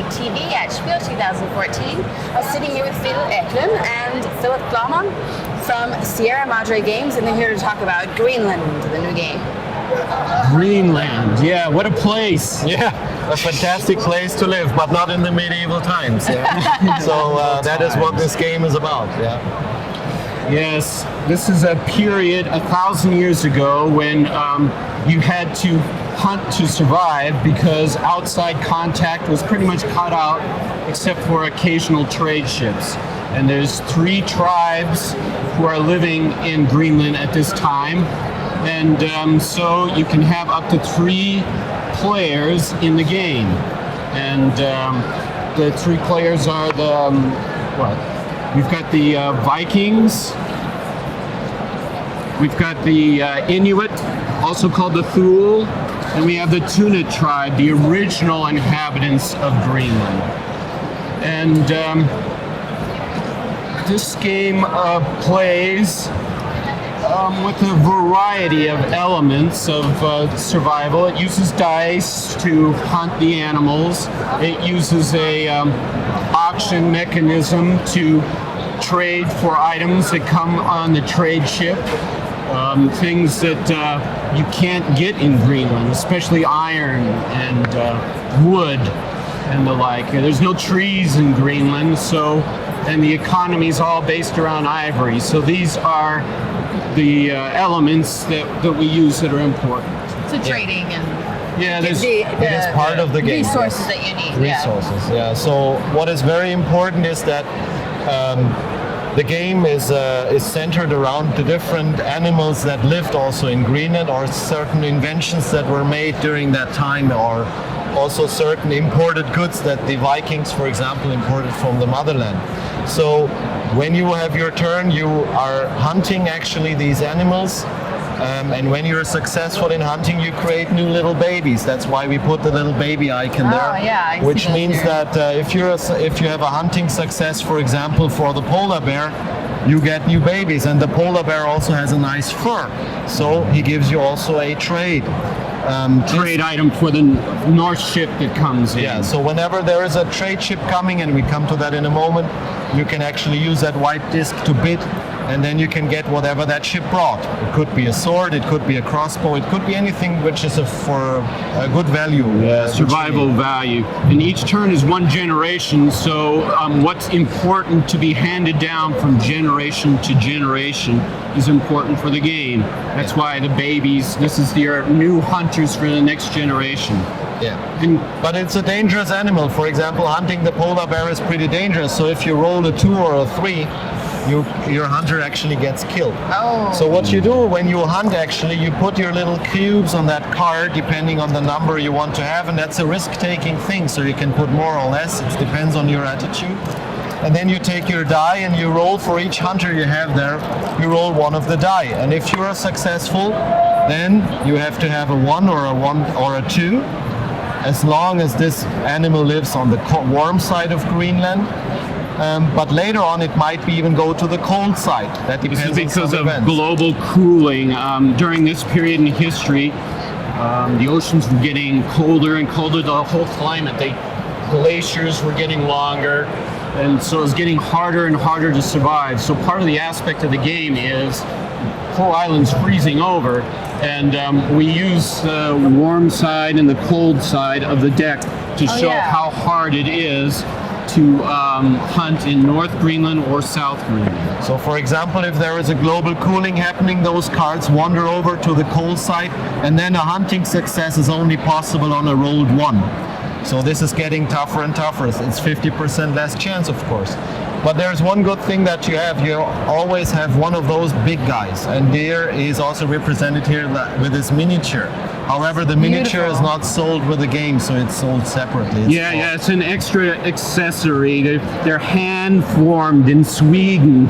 TV at Spiel 2014. I'm sitting here with Phil Eklund and Philip Glaumann from Sierra Madre Games, and they're here to talk about Greenland, the new game. Greenland, yeah, what a place. Yeah, a fantastic place to live, but not in the medieval times. Yeah. So that is what this game is about. Yeah. Yes, this is a period 1,000 years ago when you had to hunt to survive because outside contact was pretty much cut out except for occasional trade ships. And there's 3 tribes who are living in Greenland at this time. And so you can have up to 3 players in the game. And the 3 players are the, we've got the Vikings, we've got the Inuit, also called the Thule, and we have the Tunit tribe, the original inhabitants of Greenland. And this game plays with a variety of elements of survival. It uses dice to hunt the animals. It uses a auction mechanism to trade for items that come on the trade ship. Things that you can't get in Greenland, especially iron and wood and the like. There's no trees in Greenland, and the economy is all based around ivory. So these are the elements that we use that are important. So trading and it is part of the game. Resources that you need. Resources, yeah. So what is very important is that the game is centered around the different animals that lived also in Greenland, or certain inventions that were made during that time, or also certain imported goods that the Vikings, for example, imported from the motherland. So when you have your turn, you are hunting actually these animals. And when you're successful in hunting, you create new little babies. That's why we put the little baby icon there. Yeah, which means that if you have a hunting success, for example, for the polar bear, you get new babies. And the polar bear also has a nice fur, so he gives you also a trade. Trade item for the North ship that comes in. Yeah, so whenever there is a trade ship coming, and we come to that in a moment, you can actually use that white disc to bid, and then you can get whatever that ship brought. It could be a sword, it could be a crossbow, it could be anything which is for a good value. Survival value. And each turn is 1 generation, so what's important to be handed down from generation to generation is important for the game. That's why the babies, this is your new hunters for the next generation. Yeah, but it's a dangerous animal. For example, hunting the polar bear is pretty dangerous, so if you roll a 2 or a 3, your hunter actually gets killed. Oh. So what you do when you hunt, actually, you put your little cubes on that card depending on the number you want to have, and that's a risk-taking thing, so you can put more or less. It depends on your attitude. And then you take your die and you roll for each hunter you have there. You roll 1 of the die, and if you are successful, then you have to have a 1 or a 2, as long as this animal lives on the warm side of Greenland. But later on, it might even go to the cold side. That depends on some events. This is because of global cooling. During this period in history, the oceans were getting colder and colder. The whole climate, the glaciers were getting longer, and so it was getting harder and harder to survive. So part of the aspect of the game is the whole island's freezing over, and we use the warm side and the cold side of the deck to show how hard it is to hunt in North Greenland or South Greenland. So for example, if there is a global cooling happening, those cards wander over to the cold side, and then a hunting success is only possible on a rolled 1. So this is getting tougher and tougher. It's 50% less chance, of course. But there's one good thing that you always have one of those big guys, and there is also represented here with this miniature. However, the miniature is not sold with the game, so it's sold separately. It's an extra accessory. They're hand formed in Sweden.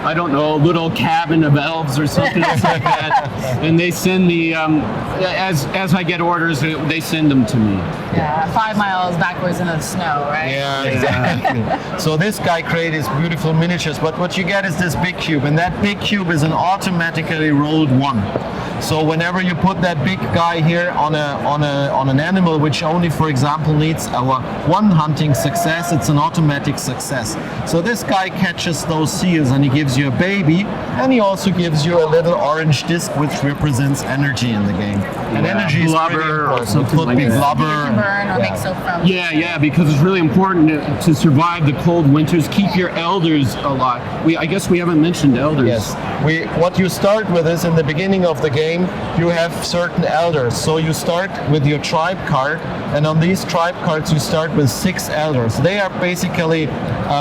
I don't know, a little cabin of elves or something like that. And they send the, as I get orders, they send them to me. Yeah, 5 miles backwards in the snow, right? Yeah, exactly. So this guy created these beautiful miniatures, but what you get is this big cube, and that big cube is an automatically rolled 1. So whenever you put that big guy here on an animal which only, for example, needs one hunting success, it's an automatic success. So this guy catches those seals and he gives you a baby, and he also gives you a little orange disc which represents energy in the game. And energy is blubber pretty or important. something It could like be that. blubber. You can burn or make soap from. Yeah, because it's really important to survive the cold winters. Keep your elders alive. I guess we haven't mentioned elders. Yes. What you start with is in the beginning of the game, you have certain elders. So you start with your tribe card, and on these tribe cards you start with 6 elders. They are basically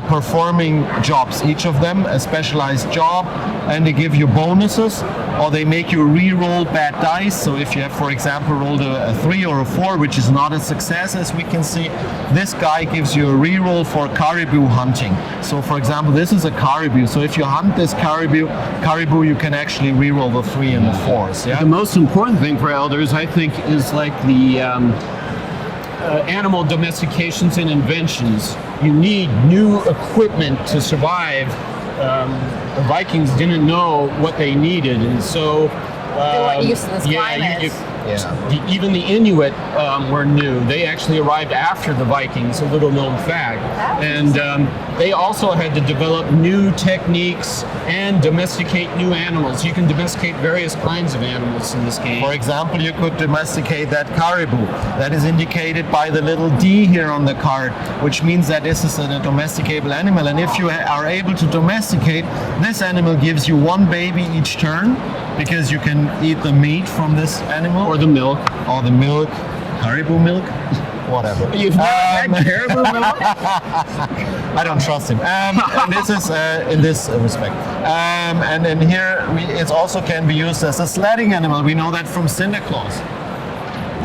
performing jobs, each of them a specialized job, and they give you bonuses, or they make you re-roll bad dice. So if you have, for example, rolled a 3 or a 4, which is not a success, as we can see, this guy gives you a re-roll for caribou hunting. So for example, this is a caribou. So if you hunt this caribou, you can actually re-roll the 3 and the 4s. Yeah. The most important thing for elders, I think, is like the animal domestications and inventions. You need new equipment to survive. The Vikings didn't know what they needed, and so They weren't used to this climate. Even the Inuit were new. They actually arrived after the Vikings, a little known fact. And they also had to develop new techniques and domesticate new animals. You can domesticate various kinds of animals in this game. For example, you could domesticate that caribou. That is indicated by the little D here on the card, which means that this is a domesticable animal. And if you are able to domesticate, this animal gives you 1 baby each turn, because you can eat the meat from this animal. Or the milk. Or the milk. Caribou milk? Whatever. You've never had caribou milk? I don't trust him. And this is in this respect. And then here it also can be used as a sledding animal. We know that from Santa Claus.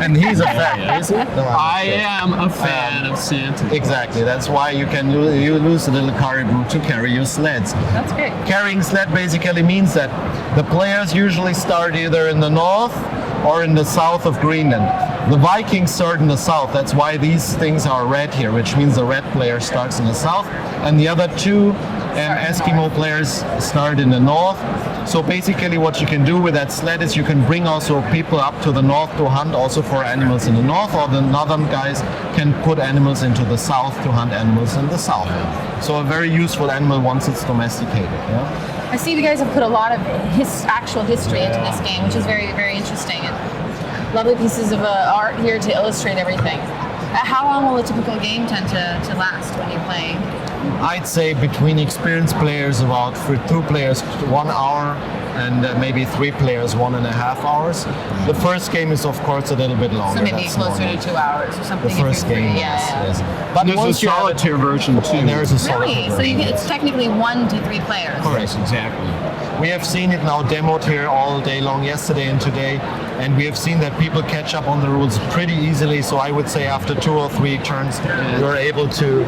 And he's a fan, is he? No, I am a fan of Santa. Exactly. That's why you can lose a little caribou to carry your sleds. That's great. Carrying sled basically means that the players usually start either in the north or in the south of Greenland. The Vikings start in the south. That's why these things are red here, which means the red player starts in the south, and the other 2 Eskimo players start in the north. So basically what you can do with that sled is you can bring also people up to the north to hunt also for animals in the north, or the northern guys can put animals into the south to hunt animals in the south. So a very useful animal once it's domesticated. Yeah? I see you guys have put a lot of actual history into this game, which is very, very interesting. And lovely pieces of art here to illustrate everything. How long will a typical game tend to last when you're playing? I'd say between experienced players, about for 2 players 1 hour, and maybe 3 players 1.5 hours. The first game is of course a little bit longer. So maybe That's closer normal. to 2 hours or something. The first game, yes. But There's a once you have it- solitaire version too. And there's a solitaire Really? So version. it's technically 1 to 3 players. Correct. Exactly. We have seen it now demoed here all day long, yesterday and today, and we have seen that people catch up on the rules pretty easily. So I would say after 2 or 3 turns, you're able to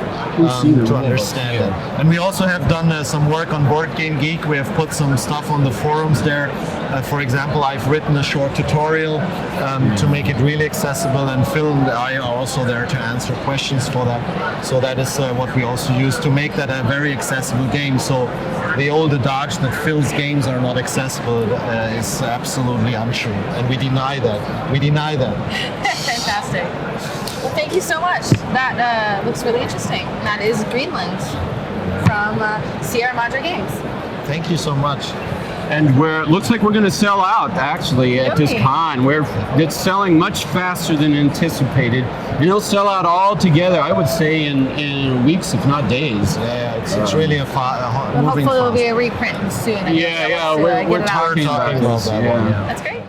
understand it. And we also have done some work on Board Game Geek. We have put some stuff on the forums there. For example, I've written a short tutorial to make it really accessible, and Phil and I are also there to answer questions for that. So that is what we also use to make that a very accessible game. So the old adage that Phil's games are not accessible is absolutely untrue, and we deny that. We deny that. Fantastic. Well, thank you so much. That looks really interesting. That is Greenland from Sierra Madre Games. Thank you so much. And it looks like we're going to sell out actually at this Really? con. It's selling much faster than anticipated, and it'll sell out all together. I would say in weeks, if not days. Yeah, it's really a Well, moving hopefully, there'll fast. be a reprint soon. and you'll be able to, We're get it out. talking about Talking about this. that Yeah. one, yeah. That's great.